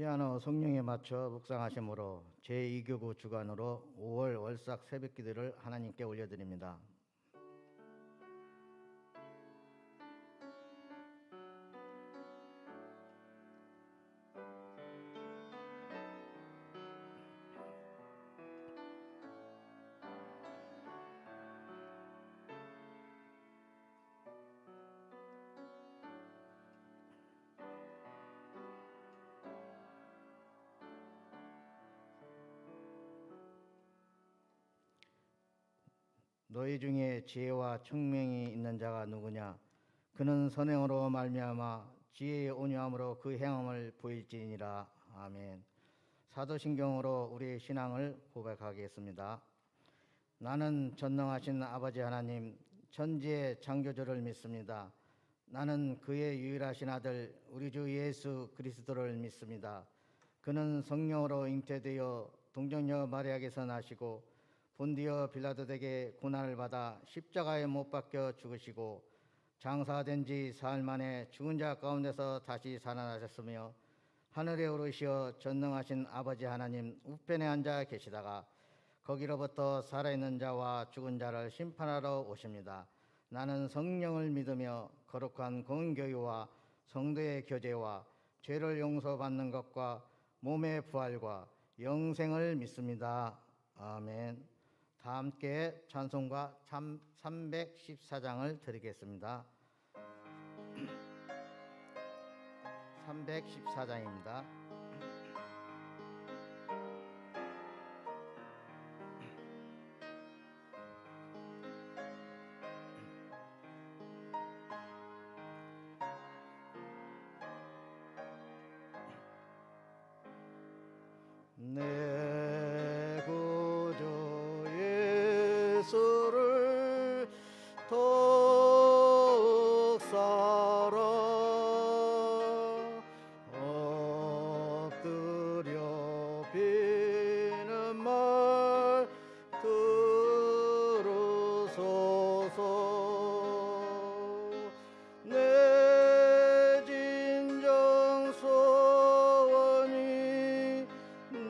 피아노 성령에 맞춰 묵상하심으로 제2교구 주간으로 5월 월삭 새벽기도를 하나님께 올려드립니다. 너희 중에 지혜와 청명이 있는 자가 누구냐? 그는 선행으로 말미암아 지혜의 온유함으로 그 행함을 보일지니라. 아멘. 사도신경으로 우리의 신앙을 고백하겠습니다. 나는 전능하신 아버지 하나님 천지의 창조주를 믿습니다. 나는 그의 유일하신 아들 우리 주 예수 그리스도를 믿습니다. 그는 성령으로 잉태되어 동정녀 마리아에게서 나시고 본디오 빌라도에게 고난을 받아 십자가에 못 박혀 죽으시고 장사된 지 사흘 만에 죽은 자 가운데서 다시 살아나셨으며 하늘에 오르시어 전능하신 아버지 하나님 우편에 앉아 계시다가 거기로부터 살아있는 자와 죽은 자를 심판하러 오십니다. 나는 성령을 믿으며 거룩한 공교회와 성도의 교제와 죄를 용서받는 것과 몸의 부활과 영생을 믿습니다. 아멘. 다 함께 찬송가 314장을 드리겠습니다. 314장입니다. 내 구주 예수를 더욱 사랑 엎드려 비는 말 들으소서. 내 진정 소원이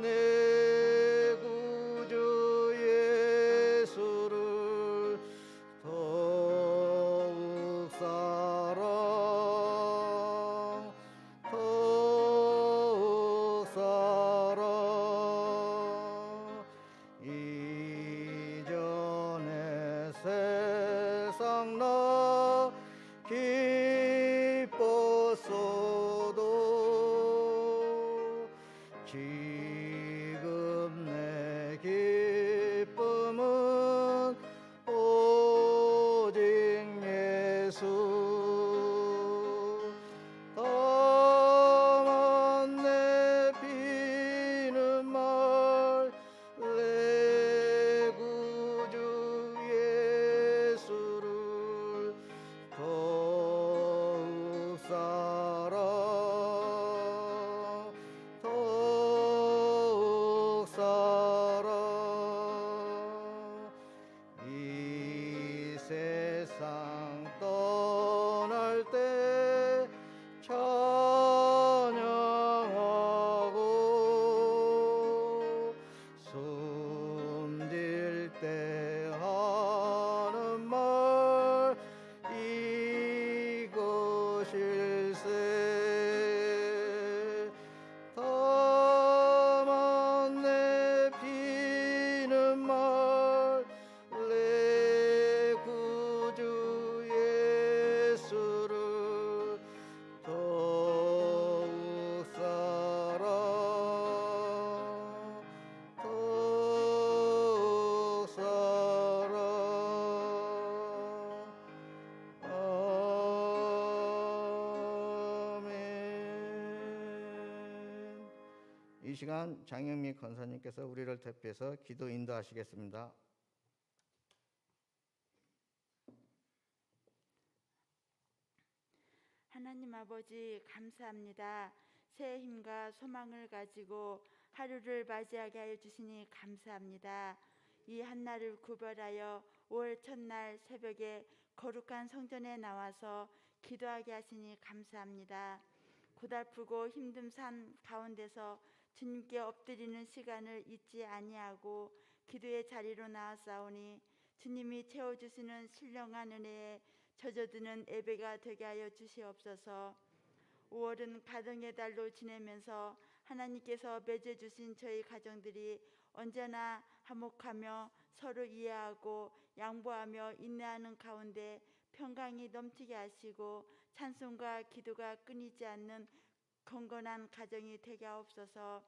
내 구주 예수를 더욱 사랑 더욱 사랑. 이전에 세상 나 기뻤어도 지금 내 기쁨은 오직 예수. 다만 내 비는 말 내 구주 예수를 더욱 사랑 더욱 사랑. 이 세상 떠날 때 찬양하고 숨질 때 하는 말 이것일세. 다만 내 비는 말 내 구주 예수를 더욱 사랑 더욱 사랑. 아멘. 이 시간 장영미 권사님께서 우리를 대표해서 기도 인도하시겠습니다. 하나님 아버지 감사합니다. 새 힘과 소망을 가지고 하루를 맞이하게 하여 주시니 감사합니다. 이 한날을 구별하여 5월 첫날 새벽에 거룩한 성전에 나와서 기도하게 하시니 감사합니다. 고달프고 힘든 삶 가운데서 주님께 엎드리는 시간을 잊지 아니하고 기도의 자리로 나아싸우니 주님이 채워주시는 신령한 은혜에 젖어드는 예배가 되게 하여 주시옵소서. 5월은 가정의 달로 지내면서 하나님께서 맺어주신 저희 가정들이 언제나 화목하며 서로 이해하고 양보하며 인내하는 가운데 평강이 넘치게 하시고 찬송과 기도가 끊이지 않는 건건한 가정이 되게 하옵소서.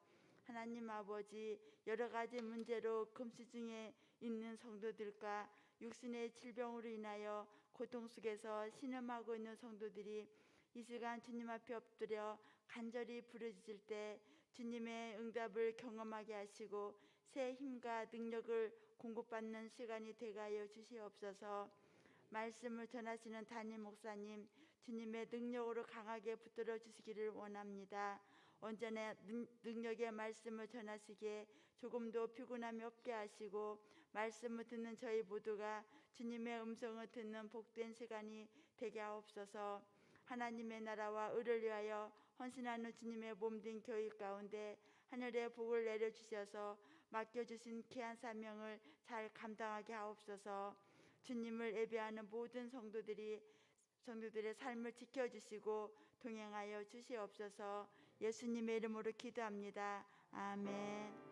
하나님 아버지, 여러 가지 문제로 금수 중에 있는 성도들과 육신의 질병으로 인하여 고통 속에서 신음하고 있는 성도들이 이 시간 주님 앞에 엎드려 간절히 부르짖을 때 주님의 응답을 경험하게 하시고 새 힘과 능력을 공급받는 시간이 되게 하여 주시옵소서. 말씀을 전하시는 담임 목사님, 주님의 능력으로 강하게 붙들어 주시기를 원합니다. 언제나 능력의 말씀을 전하시기에 조금도 피곤함이 없게 하시고 말씀을 듣는 저희 모두가 주님의 음성을 듣는 복된 시간이 되게 하옵소서. 하나님의 나라와 의를 위하여 헌신하는 주님의 몸된 교회 가운데 하늘의 복을 내려주셔서 맡겨주신 귀한 사명을 잘 감당하게 하옵소서. 주님을 예배하는 모든 성도들의 삶을 지켜주시고 동행하여 주시옵소서. 예수님의 이름으로 기도합니다. 아멘.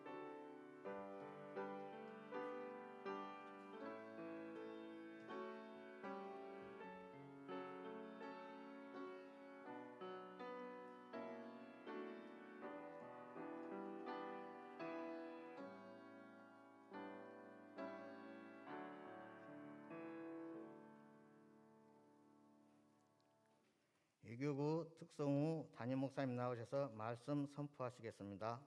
이교구 특성우 담임 목사님 나오셔서 말씀 선포하시겠습니다.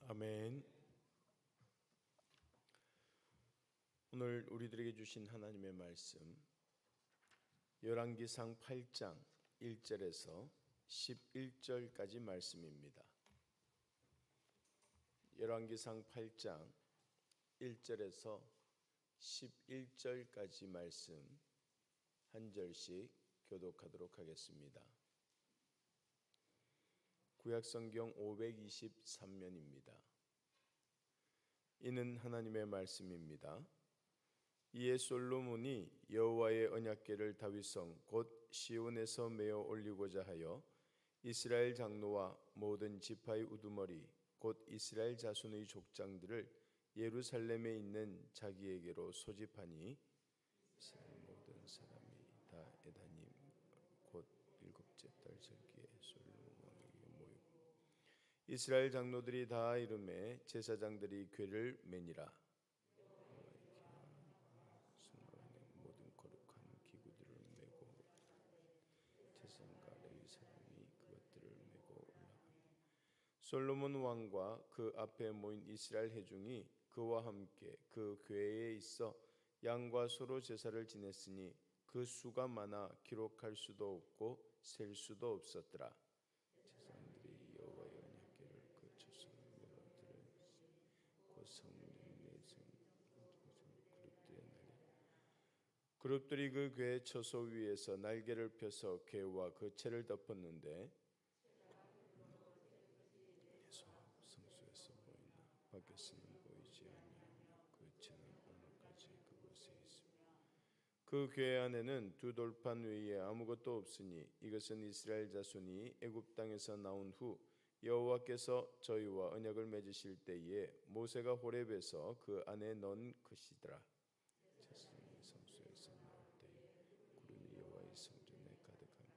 아멘. 오늘 우리들에게 주신 하나님의 말씀 열왕기상 8장 1절에서 11절까지 말씀입니다. 열왕기상 8장 1절에서 11절까지 말씀 한 절씩 교독하도록 하겠습니다. 구약성경 523면입니다. 이는 하나님의 말씀입니다. 이에 솔로몬이 여호와의 언약궤를 다윗성 곧 시온에서 메어 올리고자 하여 이스라엘 장로와 모든 지파의 우두머리 곧 이스라엘 자손의 족장들을 예루살렘에 있는 자기에게로 소집하니 이스라엘 모든 사람이 다 에다님 곧 일곱째 달 절기에 솔로몬 왕에게 모이고 이스라엘 장로들이 다 이름에 제사장들이 궤를 매니라. 모든 거룩한 기구들을 메고 제사장과 레위 사람이 그것들을 메고 올라갑니다. 솔로몬 왕과 그 앞에 모인 이스라엘 회중이 그와 함께 그 궤에 있어 양과 소로 제사를 지냈으니 그 수가 많아 기록할 수도 없고 셀 수도 없었더라. 제사장들이 여호와의 언약궤를 그 초성을 메어들을 곧 성문 내성 그룹들의 날에 그룹들이 그 궤 처소 위에서 날개를 펴서 궤와 그 채를 덮었는데 성소에서 보이나 밖에서는 보이지 아니하며 그 채는 오늘까지 그곳에 있습니다. 그 궤 안에는 두 돌판 외에 아무것도 없으니 이것은 이스라엘 자손이 애굽 땅에서 나온 후 여호와께서 저희와 언약을 맺으실 때에 모세가 호렙에서 그 안에 넣은 것이더라. 성소에서 나올 때에 구름이 여호와의 성전에 가득하며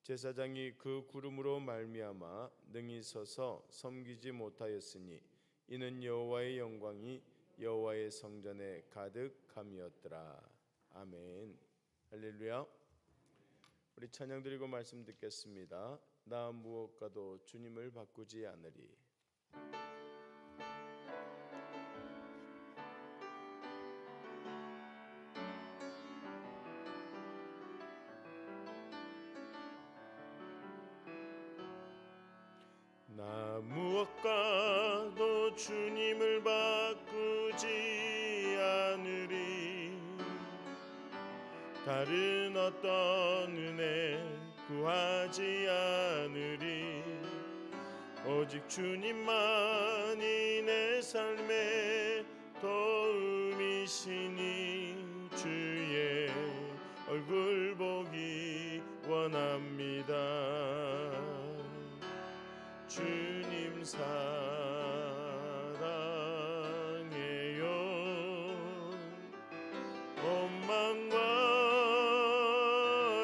제사장이 그 구름으로 말미암아 능히 서서 섬기지 못하였으니 이는 여호와의 영광이 여호와의 성전에 가득함이었더라. 아멘. 할렐루야. 우리 찬양 드리고 말씀 듣겠습니다. 나 무엇과도 주님을 바꾸지 않으리. 나 무엇과도 주님을 바꾸지 않으리. 다른 어떤 은혜 구하지 않으리. 오직 주님만이 내 삶의 도움이시니 주의 얼굴 보기 원합니다. 주님 사랑해요. 온 마음과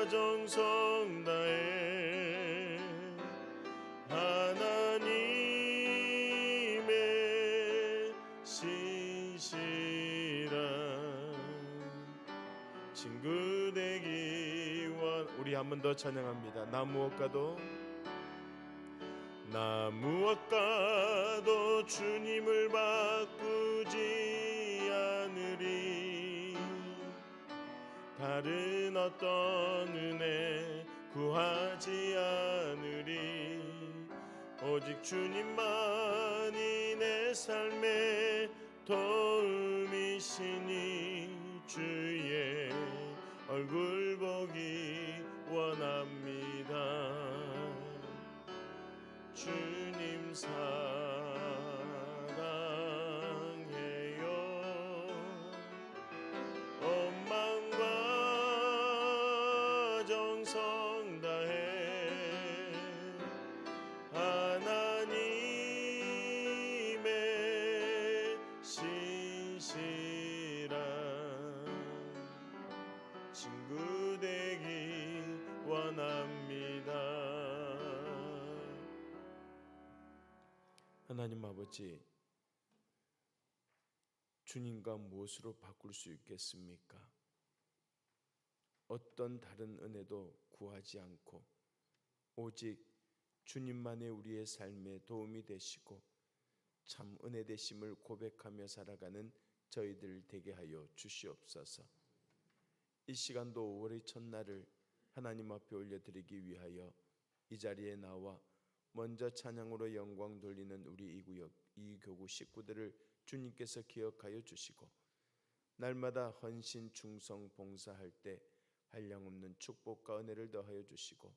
정성 다해 하나님의 신실한 친구 되기 원. 우리 한 번 더 찬양합니다. 나 무엇과도 주님을 바꾸지 않으리. 다른 어떤 은혜 구하지 않으리. 오직 주님만이 내 삶의 도움이시니 주의 얼굴 보기 원합니다. 주님 사랑해요. 온 마음과 정성 다해 하나님의 신실한 친구 되기 원합니다. 하나님 아버지, 주님과 무엇으로 바꿀 수 있겠습니까? 어떤 다른 은혜도 구하지 않고 오직 주님만의 우리의 삶에 도움이 되시고 참 은혜 되심을 고백하며 살아가는 저희들 되게 하여 주시옵소서. 이 시간도 5월의 첫날을 하나님 앞에 올려드리기 위하여 이 자리에 나와 먼저 찬양으로 영광 돌리는 우리 이구역 이교구 식구들을 주님께서 기억하여 주시고 날마다 헌신 충성 봉사할 때 한량없는 축복과 은혜를 더하여 주시고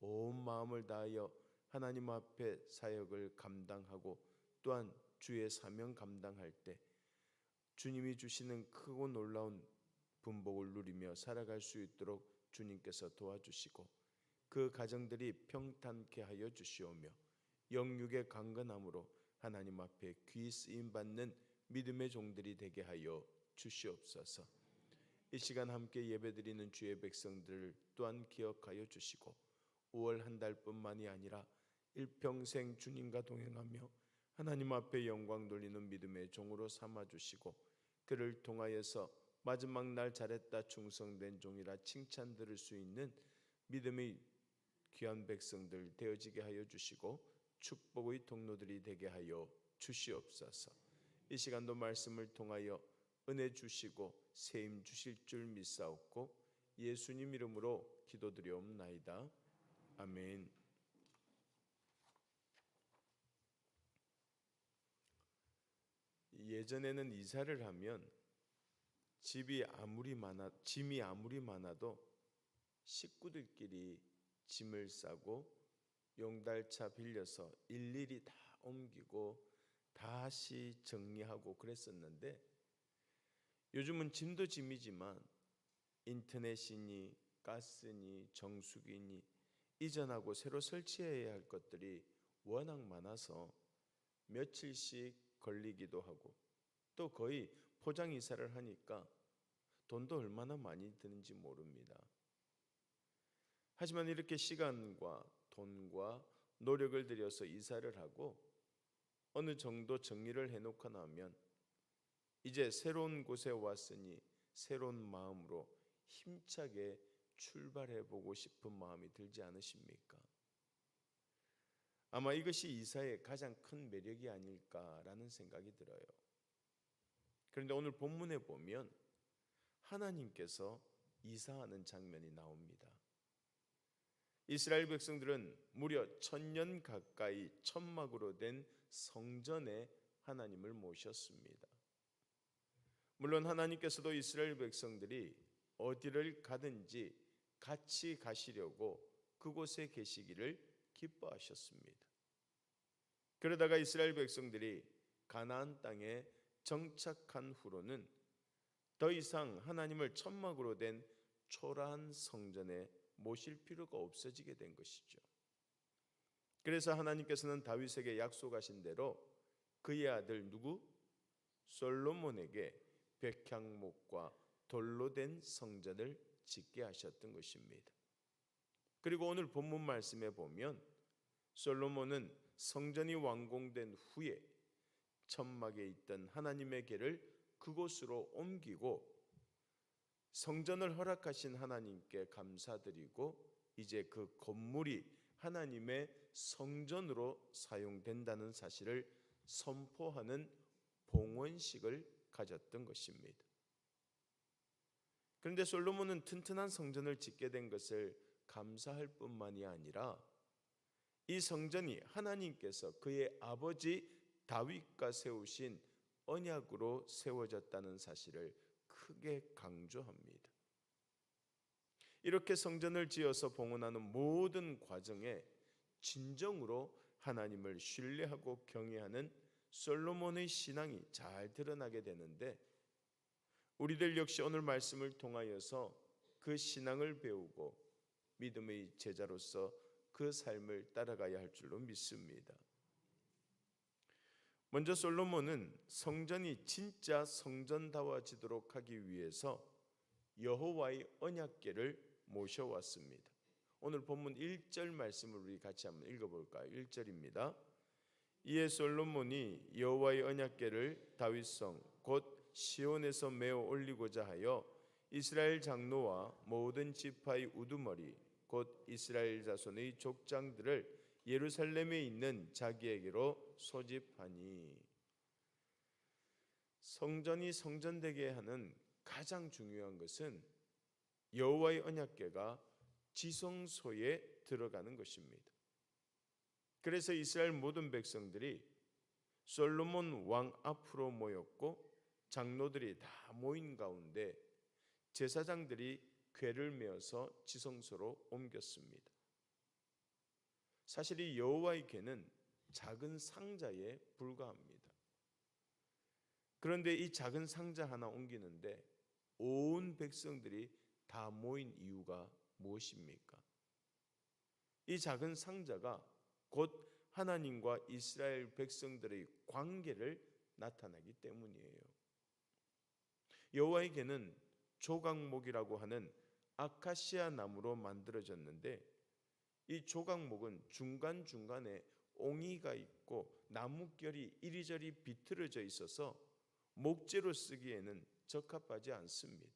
온 마음을 다하여 하나님 앞에 사역을 감당하고 또한 주의 사명 감당할 때 주님이 주시는 크고 놀라운 분복을 누리며 살아갈 수 있도록 주님께서 도와주시고 그 가정들이 평탄케 하여 주시오며 영육의 강건함으로 하나님 앞에 귀 쓰임 받는 믿음의 종들이 되게 하여 주시옵소서. 이 시간 함께 예배드리는 주의 백성들 또한 기억하여 주시고 5월 한 달뿐만이 아니라 일평생 주님과 동행하며 하나님 앞에 영광 돌리는 믿음의 종으로 삼아 주시고 그를 통하여서 마지막 날 잘했다 충성된 종이라 칭찬 들을 수 있는 믿음의 귀한 백성들 되어지게 하여 주시고 축복의 통로들이 되게 하여 주시옵소서. 이 시간도 말씀을 통하여 은혜 주시고 세임 주실 줄 믿사옵고 예수님 이름으로 기도드리옵나이다. 아멘. 예전에는 이사를 하면 짐이 아무리 많아도 식구들끼리 짐을 싸고 용달차 빌려서 일일이 다 옮기고 다시 정리하고 그랬었는데 요즘은 짐도 짐이지만 인터넷이니 가스니 정수기니 이전하고 새로 설치해야 할 것들이 워낙 많아서 며칠씩 걸리기도 하고 또 거의 포장 이사를 하니까 돈도 얼마나 많이 드는지 모릅니다. 하지만 이렇게 시간과 돈과 노력을 들여서 이사를 하고 어느 정도 정리를 해놓고 나면 이제 새로운 곳에 왔으니 새로운 마음으로 힘차게 출발해 보고 싶은 마음이 들지 않으십니까? 아마 이것이 이사의 가장 큰 매력이 아닐까라는 생각이 들어요. 그런데 오늘 본문에 보면 하나님께서 이사하는 장면이 나옵니다. 이스라엘 백성들은 무려 1000년 가까이 천막으로 된 성전에 하나님을 모셨습니다. 물론 하나님께서도 이스라엘 백성들이 어디를 가든지 같이 가시려고 그곳에 계시기를 기뻐하셨습니다. 그러다가 이스라엘 백성들이 가나안 땅에 정착한 후로는 더 이상 하나님을 천막으로 된 초라한 성전에 모실 필요가 없어지게 된 것이죠. 그래서 하나님께서는 다윗에게 약속하신 대로 그의 아들 솔로몬에게 백향목과 돌로 된 성전을 짓게 하셨던 것입니다. 그리고 오늘 본문 말씀에 보면 솔로몬은 성전이 완공된 후에 천막에 있던 하나님의 궤를 그곳으로 옮기고 성전을 허락하신 하나님께 감사드리고 이제 그 건물이 하나님의 성전으로 사용된다는 사실을 선포하는 봉헌식을 가졌던 것입니다. 그런데 솔로몬은 튼튼한 성전을 짓게 된 것을 감사할 뿐만이 아니라 이 성전이 하나님께서 그의 아버지 다윗과 세우신 언약으로 세워졌다는 사실을 크게 강조합니다. 이렇게 성전을 지어서 봉헌하는 모든 과정에 진정으로 하나님을 신뢰하고 경외하는 솔로몬의 신앙이 잘 드러나게 되는데 우리들 역시 오늘 말씀을 통하여서 그 신앙을 배우고 믿음의 제자로서 그 삶을 따라가야 할 줄로 믿습니다. 먼저 솔로몬은 성전이 진짜 성전다워지도록 하기 위해서 여호와의 언약궤를 모셔왔습니다. 오늘 본문 1절 말씀을 우리 같이 한번 읽어볼까요? 1절입니다. 이에 솔로몬이 여호와의 언약궤를 다윗성 곧 시온에서 메어 올리고자 하여 이스라엘 장로와 모든 지파의 우두머리 곧 이스라엘 자손의 족장들을 예루살렘에 있는 자기에게로 소집하니. 성전이 성전되게 하는 가장 중요한 것은 여호와의 언약궤가 지성소에 들어가는 것입니다. 그래서 이스라엘 모든 백성들이 솔로몬 왕 앞으로 모였고 장로들이 다 모인 가운데 제사장들이 궤를 메어서 지성소로 옮겼습니다. 사실 이 여호와의 궤는 작은 상자에 불과합니다. 그런데 이 작은 상자 하나 옮기는데 온 백성들이 다 모인 이유가 무엇입니까? 이 작은 상자가 곧 하나님과 이스라엘 백성들의 관계를 나타내기 때문이에요. 여호와에게는 조각목이라고 하는 아카시아 나무로 만들어졌는데 이 조각목은 중간중간에 옹이가 있고 나뭇결이 이리저리 비틀어져 있어서 목재로 쓰기에는 적합하지 않습니다.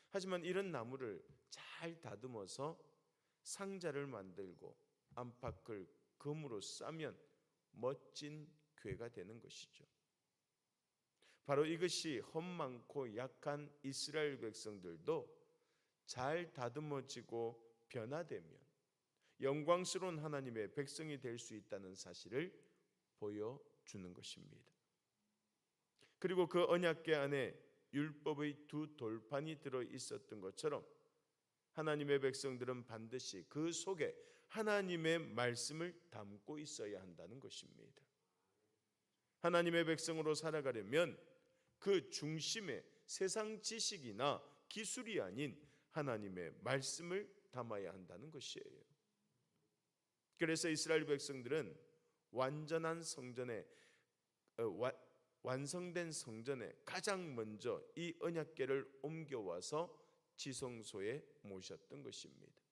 하지만 이런 나무를 잘 다듬어서 상자를 만들고 안팎을 금으로 싸면 멋진 궤가 되는 것이죠. 바로 이것이 험많고 약한 이스라엘 백성들도 잘 다듬어지고 변화되면 영광스러운 하나님의 백성이 될 수 있다는 사실을 보여주는 것입니다. 그리고 그 언약궤 안에 율법의 두 돌판이 들어 있었던 것처럼 하나님의 백성들은 반드시 그 속에 하나님의 말씀을 담고 있어야 한다는 것입니다. 하나님의 백성으로 살아가려면 그 중심에 세상 지식이나 기술이 아닌 하나님의 말씀을 담아야 한다는 것이에요. 그래서 이스라엘 백성들은 완성된 성전에 가장 먼저 이 언약궤를 옮겨와서 지성소에 모셨던 것입니다.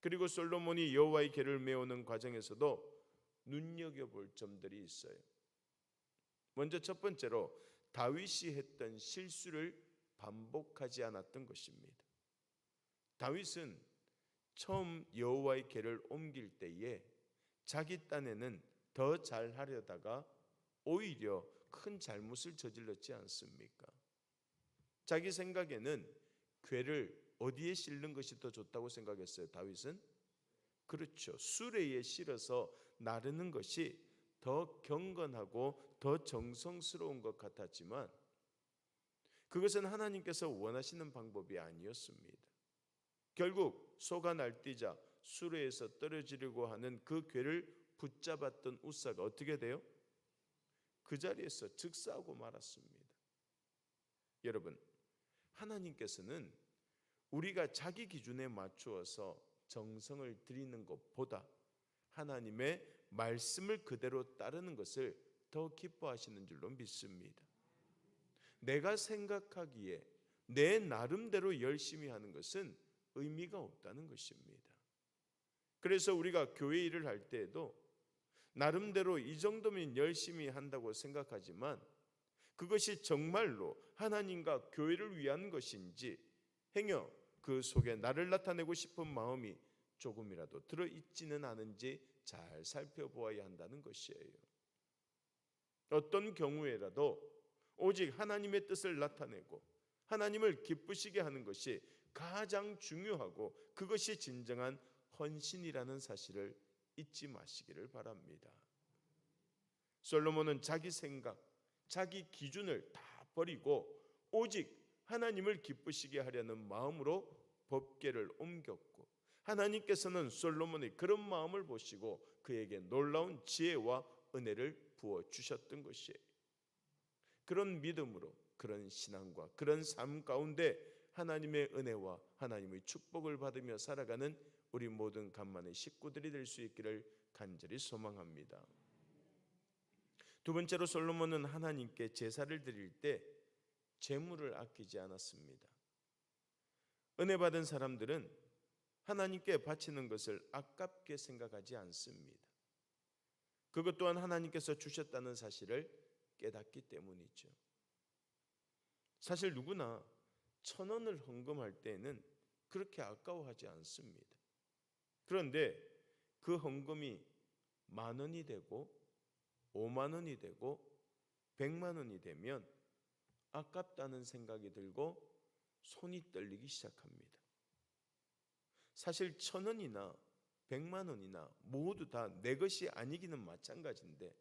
그리고 솔로몬이 여호와의 궤를 메우는 과정에서도 눈여겨볼 점들이 있어요. 먼저 첫 번째로 다윗이 했던 실수를 반복하지 않았던 것입니다. 다윗은 처음 여호와의 궤를 옮길 때에 자기 딴에는 더 잘하려다가 오히려 큰 잘못을 저질렀지 않습니까? 자기 생각에는 궤를 어디에 실는 것이 더 좋다고 생각했어요, 다윗은? 그렇죠. 수레에 실어서 나르는 것이 더 경건하고 더 정성스러운 것 같았지만 그것은 하나님께서 원하시는 방법이 아니었습니다. 결국 소가 날뛰자 수레에서 떨어지려고 하는 그 궤를 붙잡았던 우사가 어떻게 돼요? 그 자리에서 즉사하고 말았습니다. 여러분, 하나님께서는 우리가 자기 기준에 맞추어서 정성을 들이는 것보다 하나님의 말씀을 그대로 따르는 것을 더 기뻐하시는 줄로 믿습니다. 내가 생각하기에 내 나름대로 열심히 하는 것은 의미가 없다는 것입니다. 그래서 우리가 교회 일을 할 때에도 나름대로 이 정도면 열심히 한다고 생각하지만 그것이 정말로 하나님과 교회를 위한 것인지 행여 그 속에 나를 나타내고 싶은 마음이 조금이라도 들어있지는 않은지 잘 살펴보아야 한다는 것이에요. 어떤 경우에라도 오직 하나님의 뜻을 나타내고 하나님을 기쁘시게 하는 것이 가장 중요하고 그것이 진정한 헌신이라는 사실을 잊지 마시기를 바랍니다. 솔로몬은 자기 생각, 자기 기준을 다 버리고 오직 하나님을 기쁘시게 하려는 마음으로 법궤를 옮겼고 하나님께서는 솔로몬의 그런 마음을 보시고 그에게 놀라운 지혜와 은혜를 부어주셨던 것이에요. 그런 믿음으로 그런 신앙과 그런 삶 가운데 하나님의 은혜와 하나님의 축복을 받으며 살아가는 우리 모든 간만의 식구들이 될 수 있기를 간절히 소망합니다. 두 번째로 솔로몬은 하나님께 제사를 드릴 때 재물을 아끼지 않았습니다. 은혜 받은 사람들은 하나님께 바치는 것을 아깝게 생각하지 않습니다. 그것 또한 하나님께서 주셨다는 사실을 깨닫기 때문이죠. 사실 누구나 1,000원을 헌금할 때에는 그렇게 아까워하지 않습니다. 그런데 그 헌금이 10,000원이 되고 50,000원이 되고 100,000원이 되면 아깝다는 생각이 들고 손이 떨리기 시작합니다. 사실 1,000원이나 100,000원이나 모두 다 내 것이 아니기는 마찬가지인데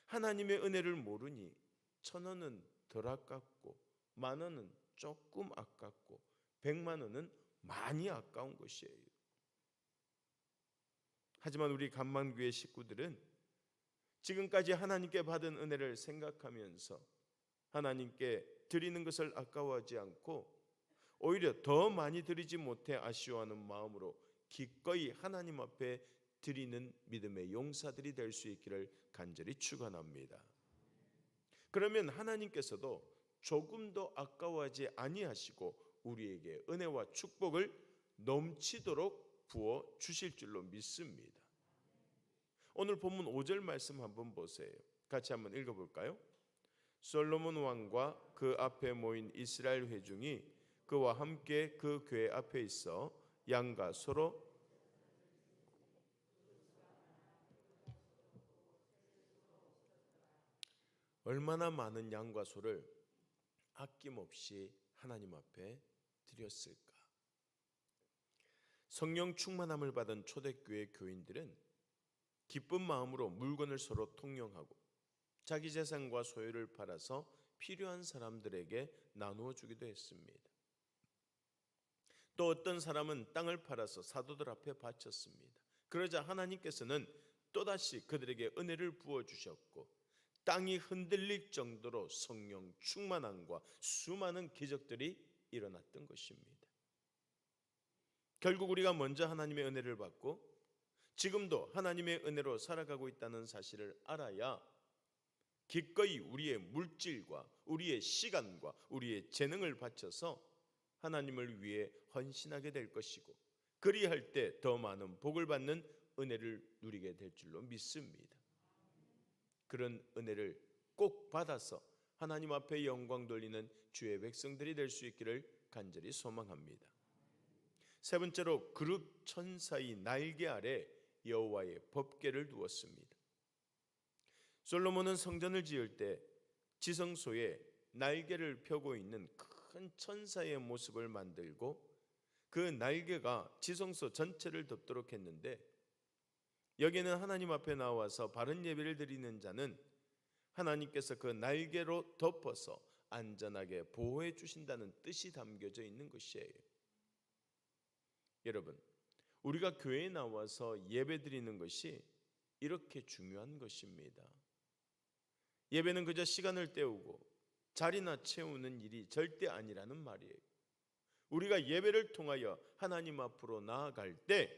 하나님의 은혜를 모르니 1,000원은 덜 아깝고 10,000원은 조금 아깝고 100,000원은 많이 아까운 것이에요. 하지만 우리 간만교회 식구들은 지금까지 하나님께 받은 은혜를 생각하면서 하나님께 드리는 것을 아까워하지 않고 오히려 더 많이 드리지 못해 아쉬워하는 마음으로 기꺼이 하나님 앞에 드리는 믿음의 용사들이 될 수 있기를 간절히 축원합니다. 그러면 하나님께서도 조금 더 아까워하지 아니하시고 우리에게 은혜와 축복을 넘치도록 부어 주실 줄로 믿습니다. 오늘 본문 5절 말씀 한번 보세요. 같이 한번 읽어볼까요? 솔로몬 왕과 그 앞에 모인 이스라엘 회중이 그와 함께 그 궤 앞에 있어 양과 소로 얼마나 많은 양과 소를 아낌없이 하나님 앞에 드렸을까? 성령 충만함을 받은 초대교회 교인들은 기쁜 마음으로 물건을 서로 통용하고 자기 재산과 소유를 팔아서 필요한 사람들에게 나누어 주기도 했습니다. 또 어떤 사람은 땅을 팔아서 사도들 앞에 바쳤습니다. 그러자 하나님께서는 또다시 그들에게 은혜를 부어주셨고 땅이 흔들릴 정도로 성령 충만함과 수많은 기적들이 일어났던 것입니다. 결국 우리가 먼저 하나님의 은혜를 받고 지금도 하나님의 은혜로 살아가고 있다는 사실을 알아야 기꺼이 우리의 물질과 우리의 시간과 우리의 재능을 바쳐서 하나님을 위해 헌신하게 될 것이고 그리할 때 더 많은 복을 받는 은혜를 누리게 될 줄로 믿습니다. 그런 은혜를 꼭 받아서 하나님 앞에 영광 돌리는 주의 백성들이 될 수 있기를 간절히 소망합니다. 세 번째로 그룹 천사의 날개 아래 여호와의 법궤를 두었습니다. 솔로몬은 성전을 지을 때 지성소에 날개를 펴고 있는 큰 천사의 모습을 만들고 그 날개가 지성소 전체를 덮도록 했는데 여기는 하나님 앞에 나와서 바른 예배를 드리는 자는 하나님께서 그 날개로 덮어서 안전하게 보호해 주신다는 뜻이 담겨져 있는 것이에요. 여러분, 우리가 교회에 나와서 예배 드리는 것이 이렇게 중요한 것입니다. 예배는 그저 시간을 때우고 자리나 채우는 일이 절대 아니라는 말이에요. 우리가 예배를 통하여 하나님 앞으로 나아갈 때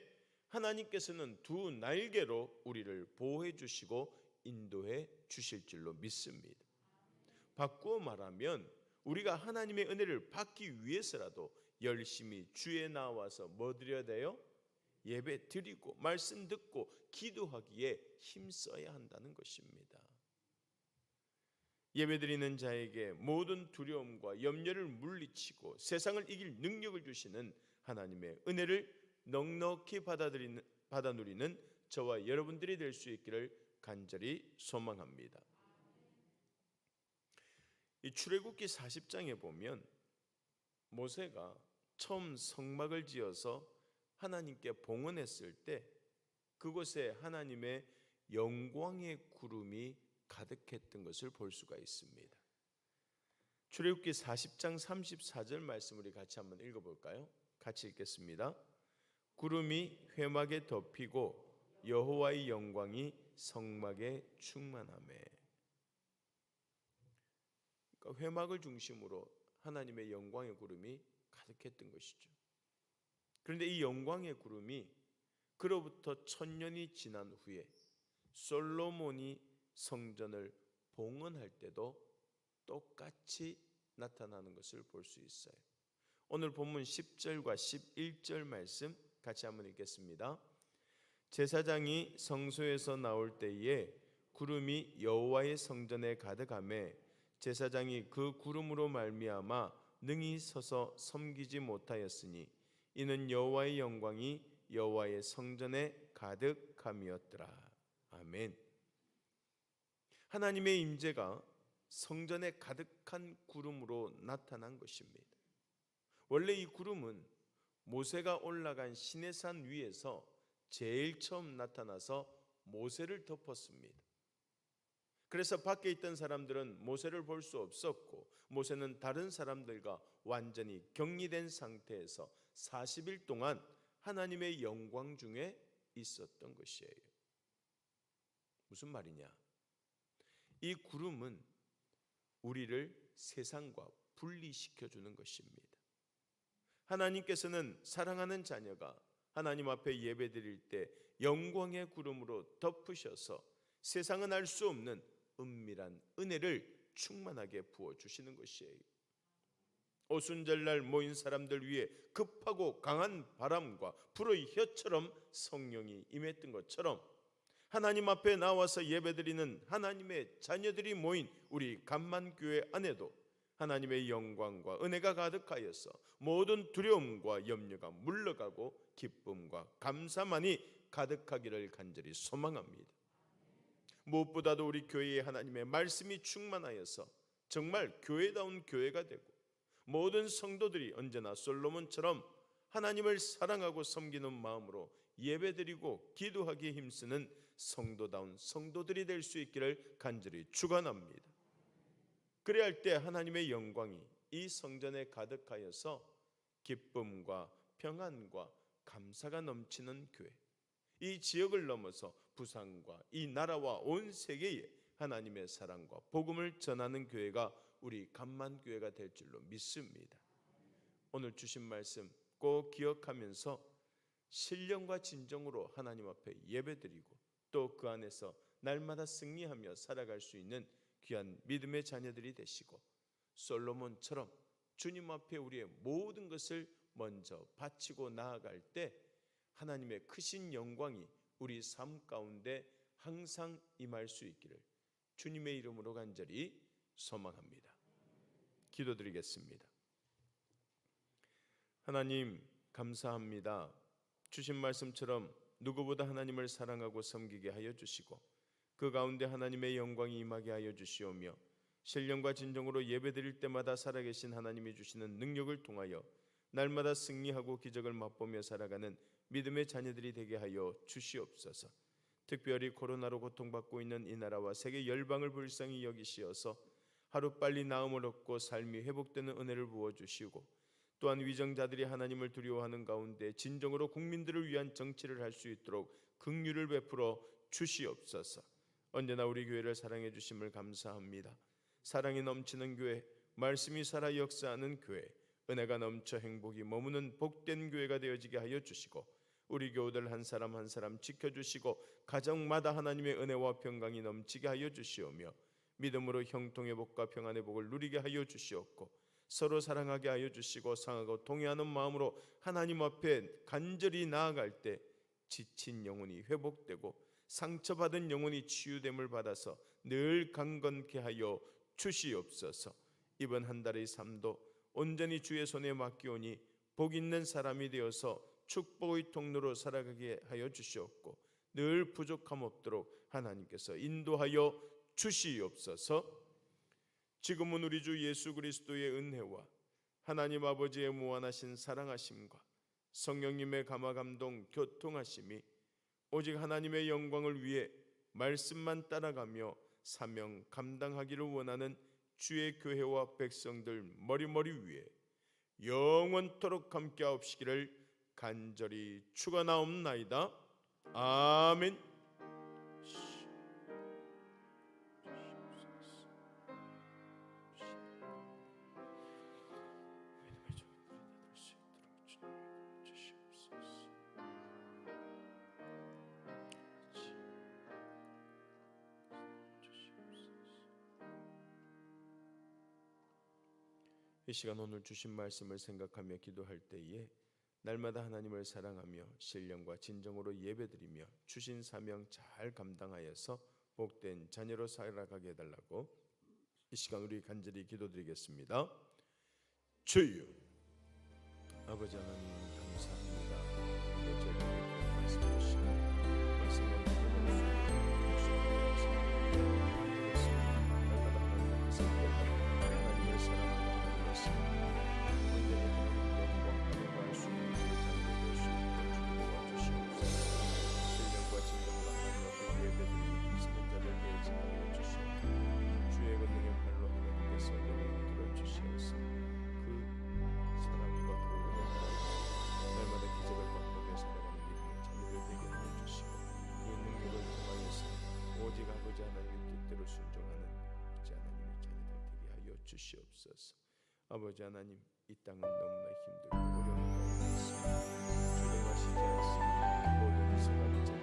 하나님께서는 두 날개로 우리를 보호해 주시고 인도해 주실 줄로 믿습니다. 바꾸어 말하면 우리가 하나님의 은혜를 받기 위해서라도 열심히 주에 나와서 뭐 드려야 돼요? 예배 드리고 말씀 듣고 기도하기에 힘써야 한다는 것입니다. 예배드리는 자에게 모든 두려움과 염려를 물리치고 세상을 이길 능력을 주시는 하나님의 은혜를 넉넉히 받아 누리는 저와 여러분들이 될 수 있기를 간절히 소망합니다. 이 출애굽기 40장에 보면 모세가 처음 성막을 지어서 하나님께 봉헌했을 때 그곳에 하나님의 영광의 구름이 가득했던 것을 볼 수가 있습니다. 출애굽기 40장 34절 말씀 우리 같이 한번 읽어볼까요? 같이 읽겠습니다. 구름이 회막에 덮이고 여호와의 영광이 성막에 충만하매. 그러니까 회막을 중심으로 하나님의 영광의 구름이 가득했던 것이죠. 그런데 이 영광의 구름이 그로부터 1000년이 지난 후에 솔로몬이 성전을 봉헌할 때도 똑같이 나타나는 것을 볼 수 있어요. 오늘 본문 10절과 11절 말씀 같이 한번 읽겠습니다. 제사장이 성소에서 나올 때에 구름이 여호와의 성전에 가득하매 제사장이 그 구름으로 말미암아 능히 서서 섬기지 못하였으니 이는 여호와의 영광이 여호와의 성전에 가득함이었더라. 아멘. 하나님의 임재가 성전에 가득한 구름으로 나타난 것입니다. 원래 이 구름은 모세가 올라간 시내산 위에서 제일 처음 나타나서 모세를 덮었습니다. 그래서 밖에 있던 사람들은 모세를 볼 수 없었고 모세는 다른 사람들과 완전히 격리된 상태에서 40일 동안 하나님의 영광 중에 있었던 것이에요. 무슨 말이냐? 이 구름은 우리를 세상과 분리시켜 주는 것입니다. 하나님께서는 사랑하는 자녀가 하나님 앞에 예배드릴 때 영광의 구름으로 덮으셔서 세상은 알 수 없는 은밀한 은혜를 충만하게 부어주시는 것이에요. 오순절날 모인 사람들 위에 급하고 강한 바람과 불의 혀처럼 성령이 임했던 것처럼 하나님 앞에 나와서 예배드리는 하나님의 자녀들이 모인 우리 감만교회 안에도 하나님의 영광과 은혜가 가득하여서 모든 두려움과 염려가 물러가고 기쁨과 감사만이 가득하기를 간절히 소망합니다. 무엇보다도 우리 교회에 하나님의 말씀이 충만하여서 정말 교회다운 교회가 되고 모든 성도들이 언제나 솔로몬처럼 하나님을 사랑하고 섬기는 마음으로 예배드리고 기도하기에 힘쓰는 성도다운 성도들이 될 수 있기를 간절히 축원합니다. 그래야 할 때 하나님의 영광이 이 성전에 가득하여서 기쁨과 평안과 감사가 넘치는 교회, 이 지역을 넘어서 부산과 이 나라와 온 세계에 하나님의 사랑과 복음을 전하는 교회가 우리 감만교회가 될 줄로 믿습니다. 오늘 주신 말씀 꼭 기억하면서 신령과 진정으로 하나님 앞에 예배드리고 또 그 안에서 날마다 승리하며 살아갈 수 있는 귀한 믿음의 자녀들이 되시고 솔로몬처럼 주님 앞에 우리의 모든 것을 먼저 바치고 나아갈 때 하나님의 크신 영광이 우리 삶 가운데 항상 임할 수 있기를 주님의 이름으로 간절히 소망합니다. 기도드리겠습니다. 하나님 감사합니다. 주신 말씀처럼 누구보다 하나님을 사랑하고 섬기게 하여 주시고 그 가운데 하나님의 영광이 임하게 하여 주시오며 신령과 진정으로 예배드릴 때마다 살아계신 하나님이 주시는 능력을 통하여 날마다 승리하고 기적을 맛보며 살아가는 믿음의 자녀들이 되게 하여 주시옵소서. 특별히 코로나로 고통받고 있는 이 나라와 세계 열방을 불쌍히 여기시어서 하루빨리 나음을 얻고 삶이 회복되는 은혜를 부어주시고 또한 위정자들이 하나님을 두려워하는 가운데 진정으로 국민들을 위한 정치를 할 수 있도록 긍휼을 베풀어 주시옵소서. 언제나 우리 교회를 사랑해 주심을 감사합니다. 사랑이 넘치는 교회, 말씀이 살아 역사하는 교회, 은혜가 넘쳐 행복이 머무는 복된 교회가 되어지게 하여 주시고 우리 교우들 한 사람 한 사람 지켜주시고 가정마다 하나님의 은혜와 평강이 넘치게 하여 주시오며 믿음으로 형통의 복과 평안의 복을 누리게 하여 주시옵고 서로 사랑하게 하여 주시고 상하고 동의하는 마음으로 하나님 앞에 간절히 나아갈 때 지친 영혼이 회복되고 상처받은 영혼이 치유됨을 받아서 늘 강건케 하여 주시옵소서. 이번 한 달의 삶도 온전히 주의 손에 맡기오니 복 있는 사람이 되어서 축복의 통로로 살아가게 하여 주시옵고 늘 부족함 없도록 하나님께서 인도하여 주시옵소서. 지금은 우리 주 예수 그리스도의 은혜와 하나님 아버지의 무한하신 사랑하심과 성령님의 감화감동 교통하심이 오직 하나님의 영광을 위해 말씀만 따라가며 사명 감당하기를 원하는 주의 교회와 백성들 머리머리 위에 영원토록 함께하옵시기를 간절히 축원하옵나이다. 아멘. 이 시간 오늘 주신 말씀을 생각하며 기도할 때에 날마다 하나님을 사랑하며 신령과 진정으로 예배드리며 주신 사명 잘 감당하여서 복된 자녀로 살아가게 해달라고 이 시간 우리 간절히 기도드리겠습니다. 주여 아버지 하나님 감사합니다. 저희에게 말씀 주시고 말씀을 오직 아버지 하나님의 뜻대로 순종하는 주시옵소서. 아버지 하나님, 이 땅은 너무나 힘들고 어려운 가운데 있습니다. 주님 하시지 않습니다. 모든 이스라엘